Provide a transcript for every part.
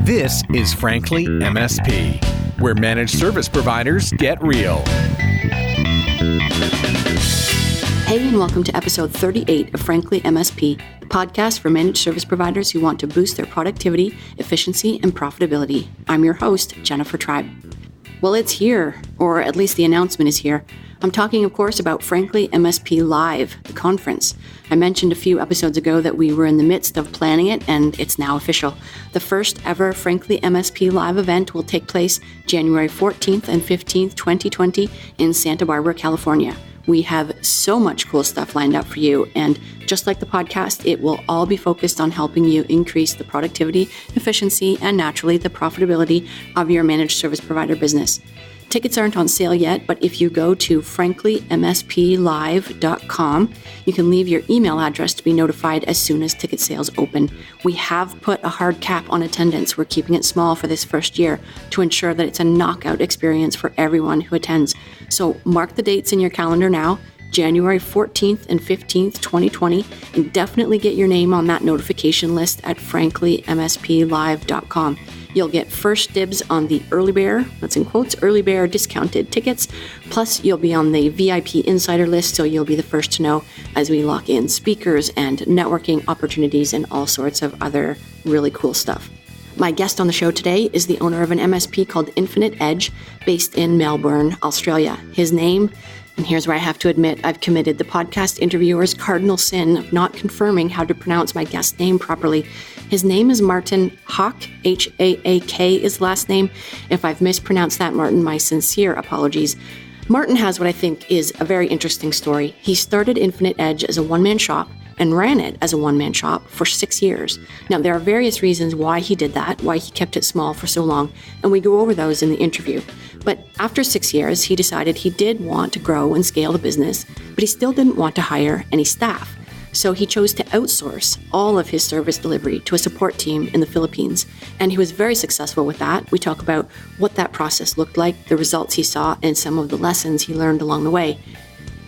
This is Frankly MSP, where managed service providers get real. Hey, and welcome to episode 38 of Frankly MSP, the podcast for managed service providers who want to boost their productivity, efficiency, and profitability. I'm your host, Jennifer Tribe. Well, it's here, or at least the announcement is here. I'm talking, of course, about Frankly MSP Live, the conference. I mentioned a few episodes ago that we were in the midst of planning it, and it's now official. The first ever Frankly MSP Live event will take place January 14th and 15th, 2020 in Santa Barbara, California. We have so much cool stuff lined up for you, and just like the podcast, it will all be focused on helping you increase the productivity, efficiency, and naturally the profitability of your managed service provider business. Tickets aren't on sale yet, but if you go to franklymsplive.com, you can leave your email address to be notified as soon as ticket sales open. We have put a hard cap on attendance. We're keeping it small for this first year to ensure that it's a knockout experience for everyone who attends. So mark the dates in your calendar now, January 14th and 15th, 2020, and definitely get your name on that notification list at franklymsplive.com. You'll get first dibs on the early bear, that's in quotes, early bear discounted tickets. Plus, you'll be on the VIP insider list, so you'll be the first to know as we lock in speakers and networking opportunities and all sorts of other really cool stuff. My guest on the show today is the owner of an MSP called Infinite Edge, based in Melbourne, Australia. His name, and here's where I have to admit I've committed the podcast interviewer's cardinal sin of not confirming how to pronounce my guest's name properly. His name is Martin Haak, H-A-A-K is last name. If I've mispronounced that, Martin, my sincere apologies. Martin has what I think is a very interesting story. He started Infinite Edge as a one-man shop and ran it as a one-man shop for 6 years. Now, there are various reasons why he did that, why he kept it small for so long, and we go over those in the interview. But after 6 years, he decided he did want to grow and scale the business, but he still didn't want to hire any staff. So he chose to outsource all of his service delivery to a support team in the Philippines. And he was very successful with that. We talk about what that process looked like, the results he saw, and some of the lessons he learned along the way.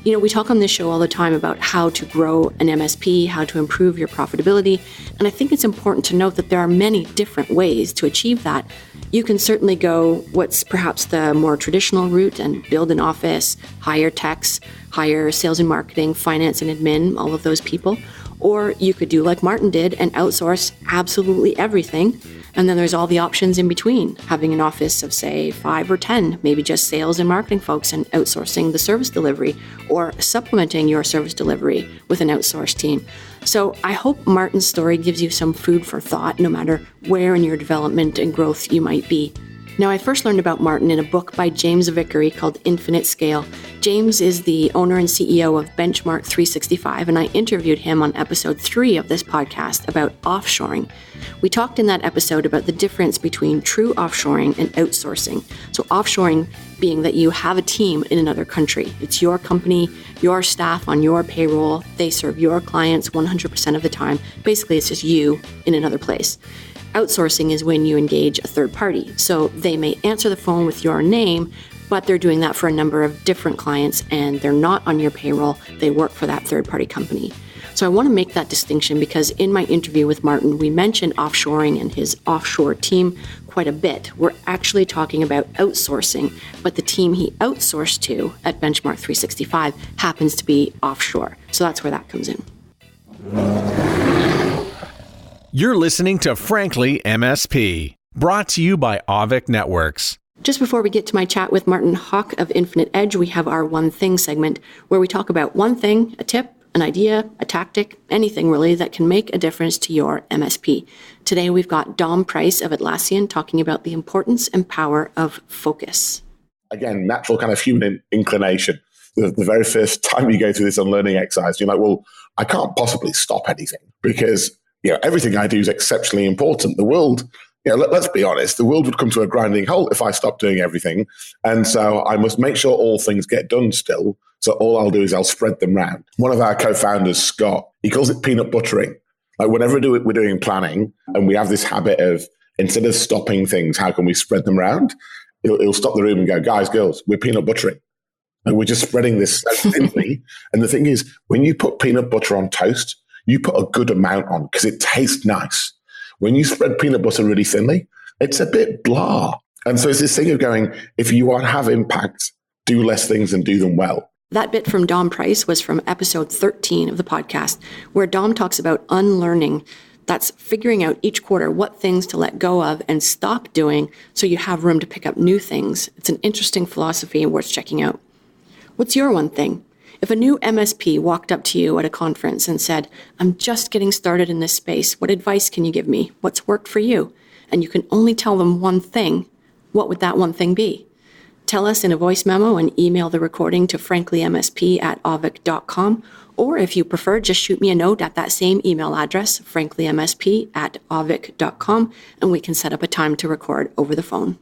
You know, we talk on this show all the time about how to grow an MSP, how to improve your profitability. And I think it's important to note that there are many different ways to achieve that. You can certainly go what's perhaps the more traditional route and build an office, hire techs, hire sales and marketing, finance and admin, all of those people. Or you could do like Martin did and outsource absolutely everything. And then there's all the options in between, having an office of, say, 5 or 10, maybe just sales and marketing folks and outsourcing the service delivery or supplementing your service delivery with an outsourced team. So I hope Martin's story gives you some food for thought, no matter where in your development and growth you might be. Now, I first learned about Martin in a book by James Vickery called Infinite Scale. James is the owner and CEO of Benchmark 365, and I interviewed him on episode 3 of this podcast about offshoring. We talked in that episode about the difference between true offshoring and outsourcing. So offshoring being that you have a team in another country. It's your company, your staff on your payroll. They serve your clients 100% of the time. Basically, it's just you in another place. Outsourcing is when you engage a third party. So they may answer the phone with your name, but they're doing that for a number of different clients and they're not on your payroll. They work for that third party company. So I want to make that distinction because in my interview with Martin, we mentioned offshoring and his offshore team quite a bit. We're actually talking about outsourcing, but the team he outsourced to at Benchmark 365 happens to be offshore. So that's where that comes in. You're listening to Frankly MSP, brought to you by Avik Networks. Just before we get to my chat with Martin Haak of Infinite Edge, we have our One Thing segment where we talk about one thing, a tip, an idea, a tactic, anything really that can make a difference to your MSP. Today we've got Dom Price of Atlassian talking about the importance and power of focus. Again, natural kind of human inclination. The very first time you go through this unlearning exercise, you're like, well, I can't possibly stop anything because everything I do is exceptionally important. The world, let's be honest, the world would come to a grinding halt if I stopped doing everything. And so I must make sure all things get done still. So all I'll do is I'll spread them round. One of our co-founders, Scott, he calls it peanut buttering. Like whenever we're doing planning and we have this habit of, instead of stopping things, how can we spread them round? He'll stop the room and go, guys, girls, we're peanut buttering. And we're just spreading this so thinly. And the thing is, when you put peanut butter on toast, you put a good amount on because it tastes nice. When you spread peanut butter really thinly, it's a bit blah. And so it's this thing of going, if you want to have impact, do less things and do them well. That bit from Dom Price was from episode 13 of the podcast, where Dom talks about unlearning. That's figuring out each quarter what things to let go of and stop doing so you have room to pick up new things. It's an interesting philosophy and worth checking out. What's your one thing? If a new MSP walked up to you at a conference and said, I'm just getting started in this space, what advice can you give me? What's worked for you? And you can only tell them one thing, what would that one thing be? Tell us in a voice memo and email the recording to franklymsp@ovic.com. Or if you prefer, just shoot me a note at that same email address, franklymsp@ovic.com, and we can set up a time to record over the phone.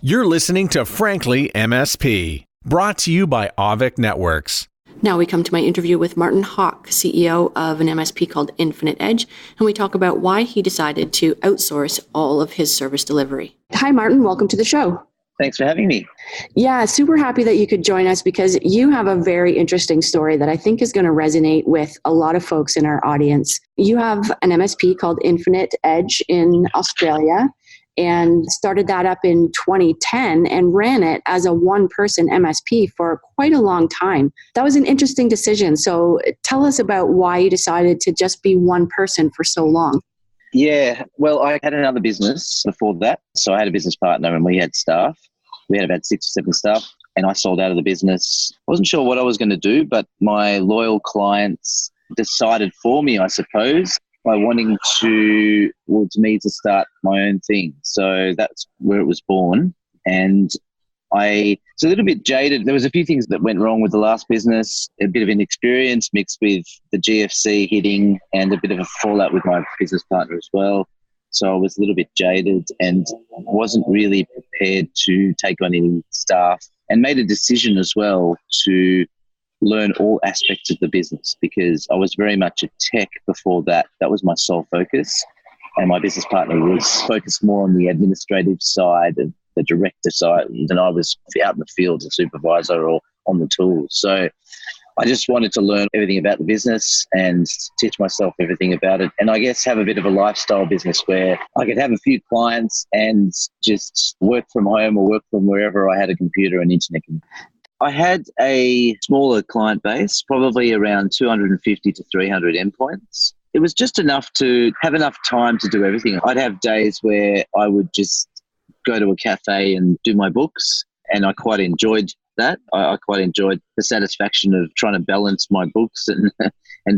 You're listening to Frankly MSP, brought to you by Ovic Networks. Now we come to my interview with Martin Haak, CEO of an MSP called Infinite Edge, and we talk about why he decided to outsource all of his service delivery. Hi, Martin. Welcome to the show. Thanks for having me. Yeah, super happy that you could join us because you have a very interesting story that I think is going to resonate with a lot of folks in our audience. You have an MSP called Infinite Edge in Australia and started that up in 2010 and ran it as a one-person MSP for quite a long time. That was an interesting decision. So tell us about why you decided to just be one person for so long. Yeah, well, I had another business before that. So I had a business partner and we had staff. We had about 6 or 7 staff and I sold out of the business. I wasn't sure what I was going to do, but my clients decided for me, I suppose, by wanting towards me to start my own thing. So that's where it was born. And I was a little bit jaded. There was a few things that went wrong with the last business, a bit of inexperience mixed with the GFC hitting and a bit of a fallout with my business partner as well. So I was a little bit jaded and wasn't really prepared to take on any staff, and made a decision as well to learn all aspects of the business because I was very much a tech before that. That was my sole focus. And my business partner was focused more on the administrative side and the director side than I was out in the field as a supervisor or on the tools. So I just wanted to learn everything about the business and teach myself everything about it. And I guess have a bit of a lifestyle business where I could have a few clients and just work from home or work from wherever I had a computer and internet. I had a smaller client base, probably around 250 to 300 endpoints. It was just enough to have enough time to do everything. I'd have days where I would just go to a cafe and do my books, and I quite enjoyed that. I quite enjoyed the satisfaction of trying to balance my books and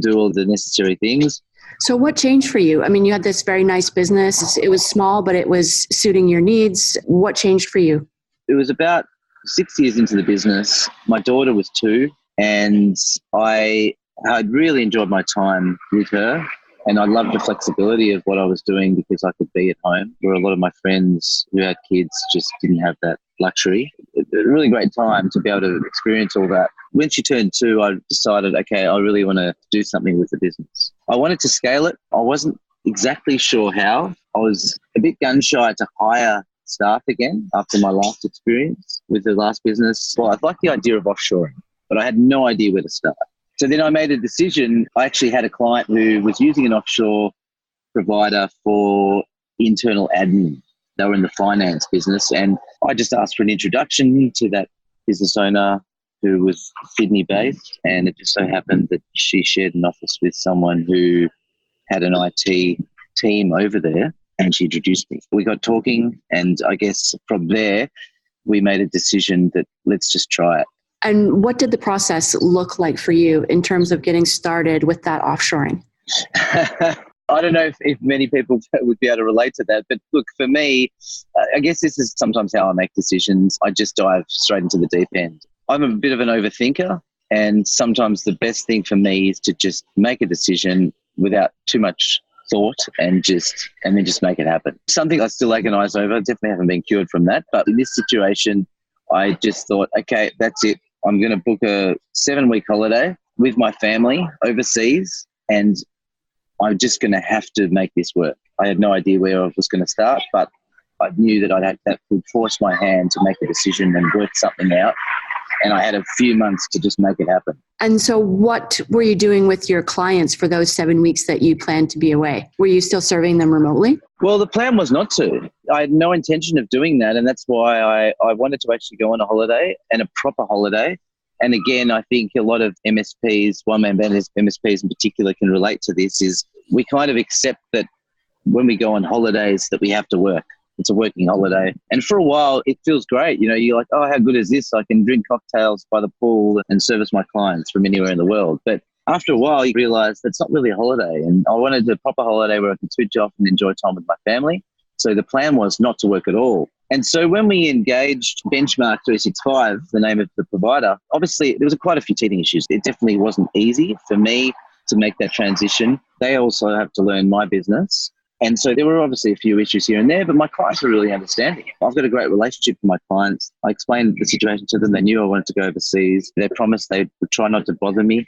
do all the necessary things. So what changed for you? I mean, you had this very nice business. It was small, but it was suiting your needs. What changed for you? It was about 6 years into the business. My daughter was 2, and I'd really enjoyed my time with her, and I loved the flexibility of what I was doing because I could be at home, where a lot of my friends who had kids just didn't have that luxury. A really great time to be able to experience all that. When she turned 2, I decided, okay, I really want to do something with the business. I wanted to scale it. I wasn't exactly sure how. I was a bit gun-shy to hire staff again after my last experience with the last business. Well, I liked the idea of offshoring, but I had no idea where to start. So then I made a decision. I actually had a client who was using an offshore provider for internal admin. They were in the finance business, and I just asked for an introduction to that business owner who was Sydney-based, and it just so happened that she shared an office with someone who had an IT team over there, and she introduced me. We got talking, and I guess from there, we made a decision that let's just try it. And what did the process look like for you in terms of getting started with that offshoring? I don't know if many people would be able to relate to that, but look, for me, I guess this is sometimes how I make decisions. I just dive straight into the deep end. I'm a bit of an overthinker, and sometimes the best thing for me is to just make a decision without too much thought and then just make it happen. Something I still agonize over, definitely haven't been cured from that, but in this situation, I just thought, okay, that's it. I'm going to book a 7-week holiday with my family overseas, and I'm just going to have to make this work. I had no idea where I was going to start, but I knew that that would force my hand to make a decision and work something out And I had a few months to just make it happen. And so what were you doing with your clients for those 7 weeks that you planned to be away? Were you still serving them remotely? Well, the plan was not to. I had no intention of doing that. And that's why I wanted to actually go on a holiday, and a proper holiday. And again, I think a lot of MSPs, one-man band MSPs in particular, can relate to this, is we kind of accept that when we go on holidays that we have to work. It's a working holiday. And for a while, it feels great. You know, you're like, oh, how good is this? I can drink cocktails by the pool and service my clients from anywhere in the world. But after a while, you realize that's not really a holiday. And I wanted a proper holiday where I could switch off and enjoy time with my family. So the plan was not to work at all. And so when we engaged Benchmark 365, the name of the provider, obviously there was quite a few teething issues. It definitely wasn't easy for me to make that transition. They also have to learn my business. And so there were obviously a few issues here and there, but my clients were really understanding. I've got a great relationship with my clients. I explained the situation to them. They knew I wanted to go overseas. They promised they would try not to bother me.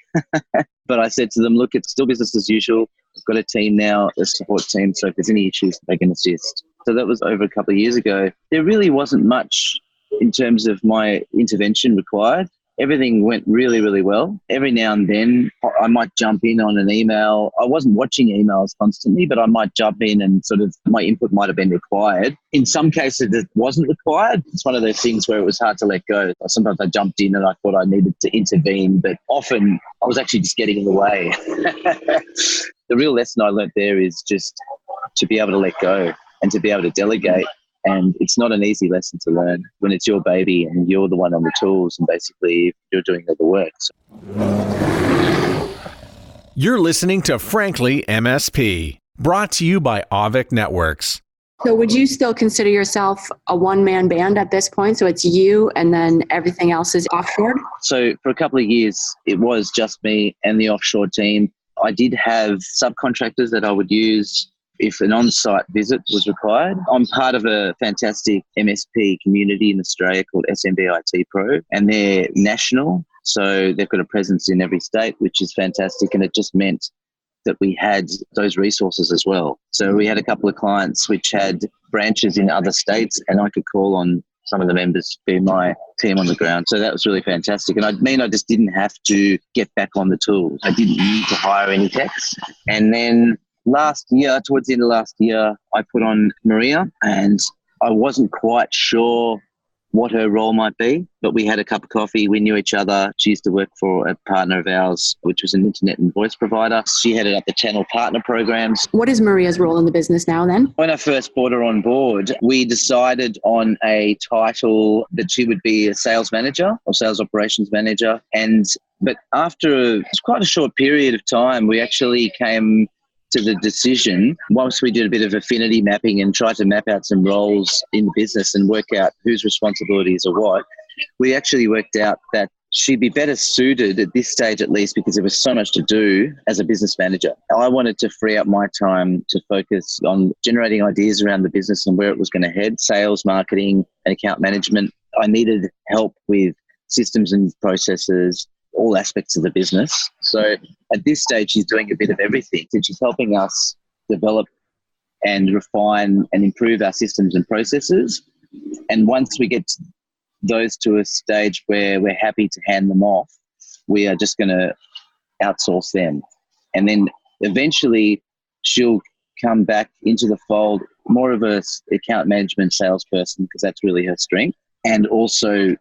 But I said to them, look, it's still business as usual. I've got a team now, a support team. So if there's any issues, they can assist. So that was over a couple of years ago. There really wasn't much in terms of my intervention required. Everything went really, really well. Every now and then I might jump in on an email. I wasn't watching emails constantly, but I might jump in and sort of my input might have been required. In some cases, it wasn't required. It's one of those things where it was hard to let go. Sometimes I jumped in and I thought I needed to intervene, but often I was actually just getting in the way. The real lesson I learned there is just to be able to let go and to be able to delegate. And it's not an easy lesson to learn when it's your baby and you're the one on the tools and basically you're doing all the work. You're listening to Frankly MSP, brought to you by Avik Networks. So would you still consider yourself a one-man band at this point? So it's you and then everything else is offshore? So for a couple of years, it was just me and the offshore team. I did have subcontractors that I would use if an on-site visit was required. I'm part of a fantastic MSP community in Australia called SMBIT Pro, and they're national. So they've got a presence in every state, which is fantastic. And it just meant that we had those resources as well. So we had a couple of clients which had branches in other states, and I could call on some of the members to be my team on the ground. So that was really fantastic. And I just didn't have to get back on the tools. I didn't need to hire any techs. And then last year, towards the end of last year, I put on Maria, and I wasn't quite sure what her role might be, but we had a cup of coffee. We knew each other. She used to work for a partner of ours, which was an internet and voice provider. She headed up the channel partner programs. What is Maria's role in the business now then? When I first brought her on board, we decided on a title that she would be a sales manager or sales operations manager. But after quite a short period of time, we actually came to the decision, once we did a bit of affinity mapping and tried to map out some roles in the business and work out whose responsibilities are what, we actually worked out that she'd be better suited at this stage, at least, because there was so much to do as a business manager. I wanted to free up my time to focus on generating ideas around the business and where it was going to head, sales, marketing, and account management. I needed help with systems and processes, all aspects of the business. So at this stage, she's doing a bit of everything. So she's helping us develop and refine and improve our systems and processes. And once we get those to a stage where we're happy to hand them off, we are just going to outsource them. And then eventually she'll come back into the fold, more of a account management salesperson, because that's really her strength, and also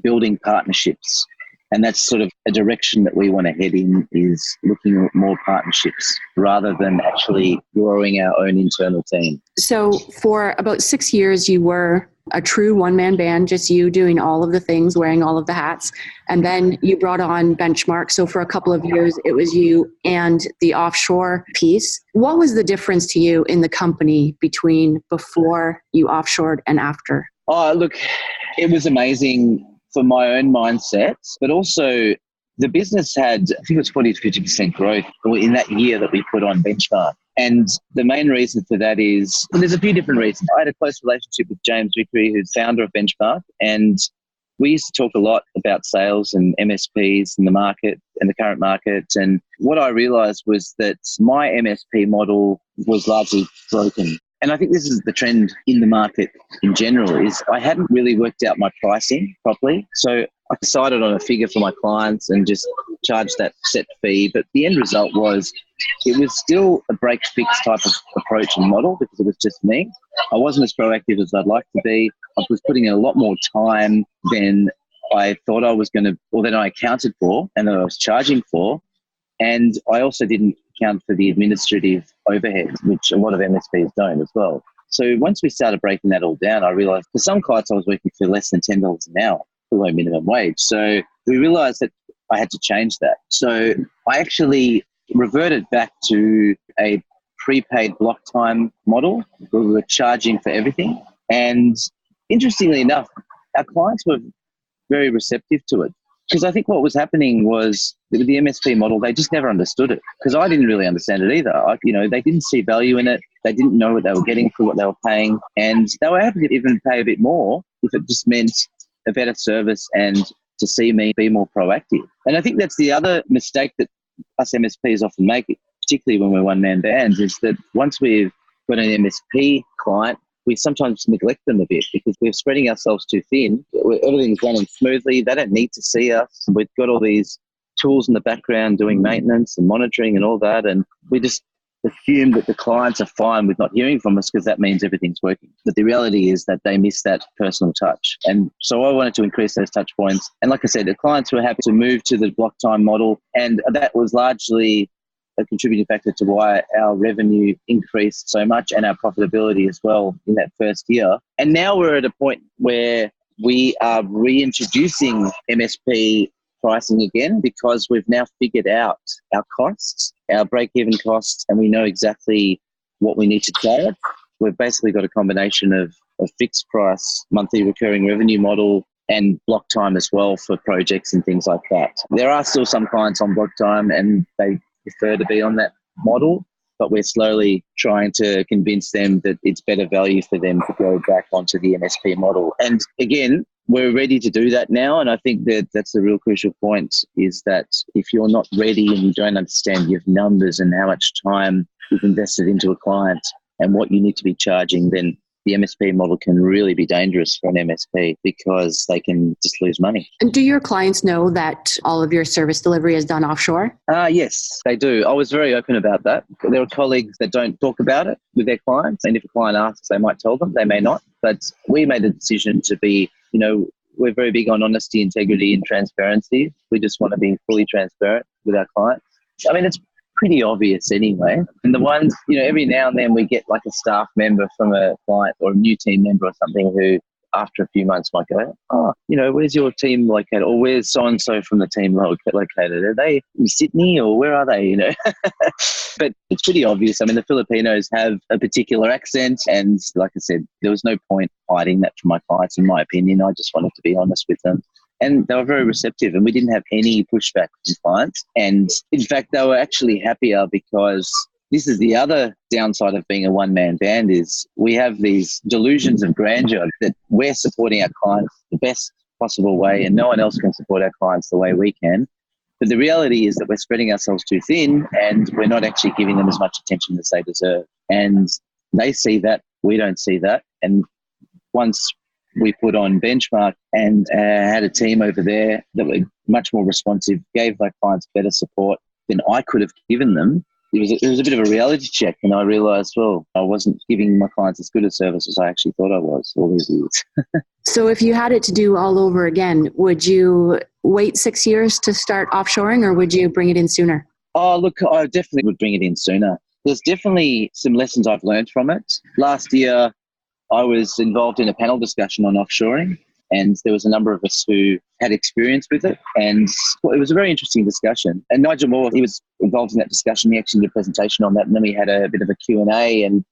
building partnerships. And that's sort of a direction that we want to head in, is looking at more partnerships rather than actually growing our own internal team. So for about 6 years, you were a true one-man band, just you doing all of the things, wearing all of the hats. And then you brought on Benchmark. So for a couple of years, it was you and the offshore piece. What was the difference to you in the company between before you offshored and after? Oh, look, it was amazing for my own mindset, but also the business had, I think it was 40 to 50% growth in that year that we put on Benchmark. And the main reason for that is, well, there's a few different reasons. I had a close relationship with James Vickery, who's founder of Benchmark, and we used to talk a lot about sales and MSPs and the market and the current market. And what I realized was that my MSP model was largely broken. And I think this is the trend in the market in general, is I hadn't really worked out my pricing properly. So I decided on a figure for my clients and just charged that set fee. But the end result was it was still a break-fix type of approach and model because it was just me. I wasn't as proactive as I'd like to be. I was putting in a lot more time than I thought I was going to, or than I accounted for and that I was charging for. And I also didn't account for the administrative overhead, which a lot of MSPs don't as well. So once we started breaking that all down, I realized for some clients I was working for less than $10 an hour, below minimum wage. So we realized that I had to change that. So I actually reverted back to a prepaid block time model where we were charging for everything. And interestingly enough, our clients were very receptive to it. Because I think what was happening was with the MSP model, they just never understood it. Because I didn't really understand it either. They didn't see value in it. They didn't know what they were getting for what they were paying. And they were happy to even pay a bit more if it just meant a better service and to see me be more proactive. And I think that's the other mistake that us MSPs often make, particularly when we're one-man bands, is that once we've got an MSP client, we sometimes neglect them a bit because we're spreading ourselves too thin. Everything's running smoothly. They don't need to see us. We've got all these tools in the background doing maintenance and monitoring and all that. And we just assume that the clients are fine with not hearing from us because that means everything's working. But the reality is that they miss that personal touch. And so I wanted to increase those touch points. And like I said, the clients were happy to move to the block time model. And that was largely a contributing factor to why our revenue increased so much and our profitability as well in that first year. And now we're at a point where we are reintroducing MSP pricing again because we've now figured out our costs, our break-even costs, and we know exactly what we need to charge. We've basically got a combination of a fixed price, monthly recurring revenue model and block time as well for projects and things like that. There are still some clients on block time and they prefer to be on that model, but we're slowly trying to convince them that it's better value for them to go back onto the MSP model. And again, we're ready to do that now. And I think that that's the real crucial point is that if you're not ready and you don't understand your numbers and how much time you've invested into a client and what you need to be charging, then the MSP model can really be dangerous for an MSP because they can just lose money. And do your clients know that all of your service delivery is done offshore? Yes, they do. I was very open about that. There are colleagues that don't talk about it with their clients. And if a client asks, they might tell them, they may not. But we made a decision to be, we're very big on honesty, integrity and transparency. We just want to be fully transparent with our clients. I mean, it's pretty obvious anyway. And the ones, every now and then we get like a staff member from a client or a new team member or something who after a few months might go, where's your team located? Or where's so-and-so from the team located? Are they in Sydney or where are they, But it's pretty obvious. I mean, the Filipinos have a particular accent and like I said, there was no point hiding that from my clients in my opinion. I just wanted to be honest with them. And they were very receptive and we didn't have any pushback from clients. And in fact, they were actually happier because this is the other downside of being a one-man band is we have these delusions of grandeur that we're supporting our clients the best possible way and no one else can support our clients the way we can. But the reality is that we're spreading ourselves too thin and we're not actually giving them as much attention as they deserve. And they see that, we don't see that. And once we put on benchmark and had a team over there that were much more responsive, gave their clients better support than I could have given them. It was a bit of a reality check and I realised, I wasn't giving my clients as good a service as I actually thought I was all these years. So if you had it to do all over again, would you wait 6 years to start offshoring or would you bring it in sooner? Oh, look, I definitely would bring it in sooner. There's definitely some lessons I've learned from it. Last year, I was involved in a panel discussion on offshoring and there was a number of us who had experience with it and it was a very interesting discussion. And Nigel Moore, he was involved in that discussion. He actually did a presentation on that and then we had a bit of a Q&A and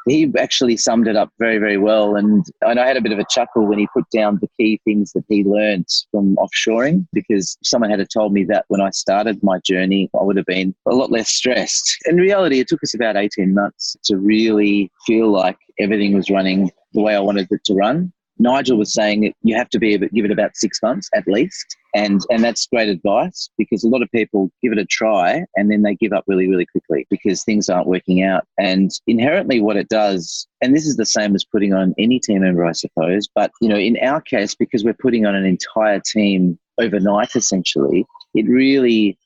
he actually summed it up very, very well. And I had a bit of a chuckle when he put down the key things that he learned from offshoring because if someone had told me that when I started my journey, I would have been a lot less stressed. In reality, it took us about 18 months to really feel like everything was running the way I wanted it to run. Nigel was saying that you have to give it about 6 months at least. And that's great advice, because a lot of people give it a try and then they give up really, really quickly because things aren't working out. And inherently what it does, and this is the same as putting on any team member, I suppose, but in our case, because we're putting on an entire team overnight, essentially, it really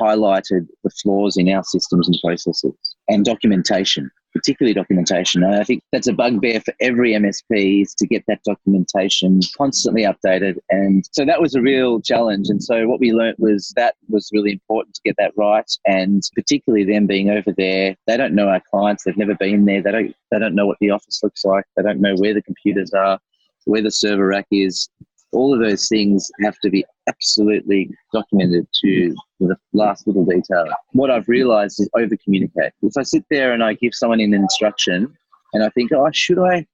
highlighted the flaws in our systems and processes and documentation, particularly documentation. And I think that's a bugbear for every MSP, is to get that documentation constantly updated. And so that was a real challenge. And so what we learnt was that was really important to get that right. And particularly them being over there, they don't know our clients. They've never been there. They don't know what the office looks like. They don't know where the computers are, where the server rack is. All of those things have to be absolutely documented to the last little detail. What I've realized is over-communicate. If I sit there and I give someone an instruction and I think, should I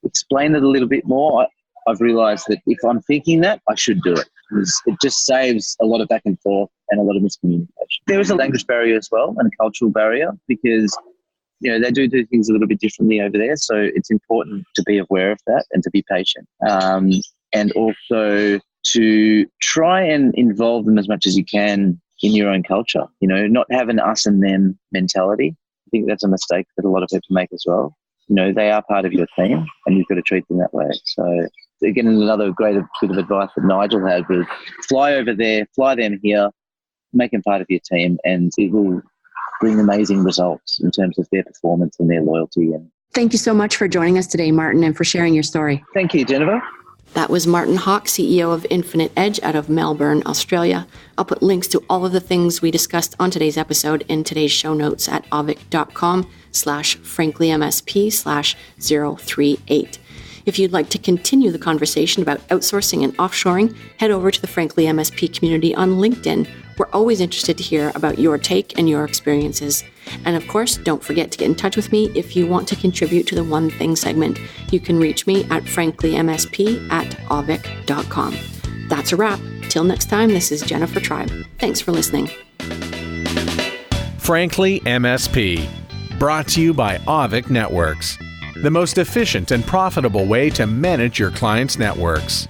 explain it a little bit more? I've realized that if I'm thinking that, I should do it, because it just saves a lot of back and forth and a lot of miscommunication. There is a language barrier as well, and a cultural barrier, because they do things a little bit differently over there. So it's important to be aware of that and to be patient. And also to try and involve them as much as you can in your own culture, not have an us and them mentality. I think that's a mistake that a lot of people make as well. They are part of your team and you've got to treat them that way. So again, another great bit of advice that Nigel had was fly over there, fly them here, make them part of your team, and it will bring amazing results in terms of their performance and their loyalty. And Thank you so much for joining us today, Martin, and for sharing your story. Thank you, Jennifer. That was Martin Haak, CEO of Infinite Edge out of Melbourne, Australia. I'll put links to all of the things we discussed on today's episode in today's show notes at avic.com/franklymsp/038. If you'd like to continue the conversation about outsourcing and offshoring, head over to the Frankly MSP community on LinkedIn. We're always interested to hear about your take and your experiences. And of course, don't forget to get in touch with me if you want to contribute to the One Thing segment. You can reach me at franklymsp@avic.com. That's a wrap. Till next time, this is Jennifer Tribe. Thanks for listening. Frankly MSP, brought to you by Avic Networks, the most efficient and profitable way to manage your clients' networks.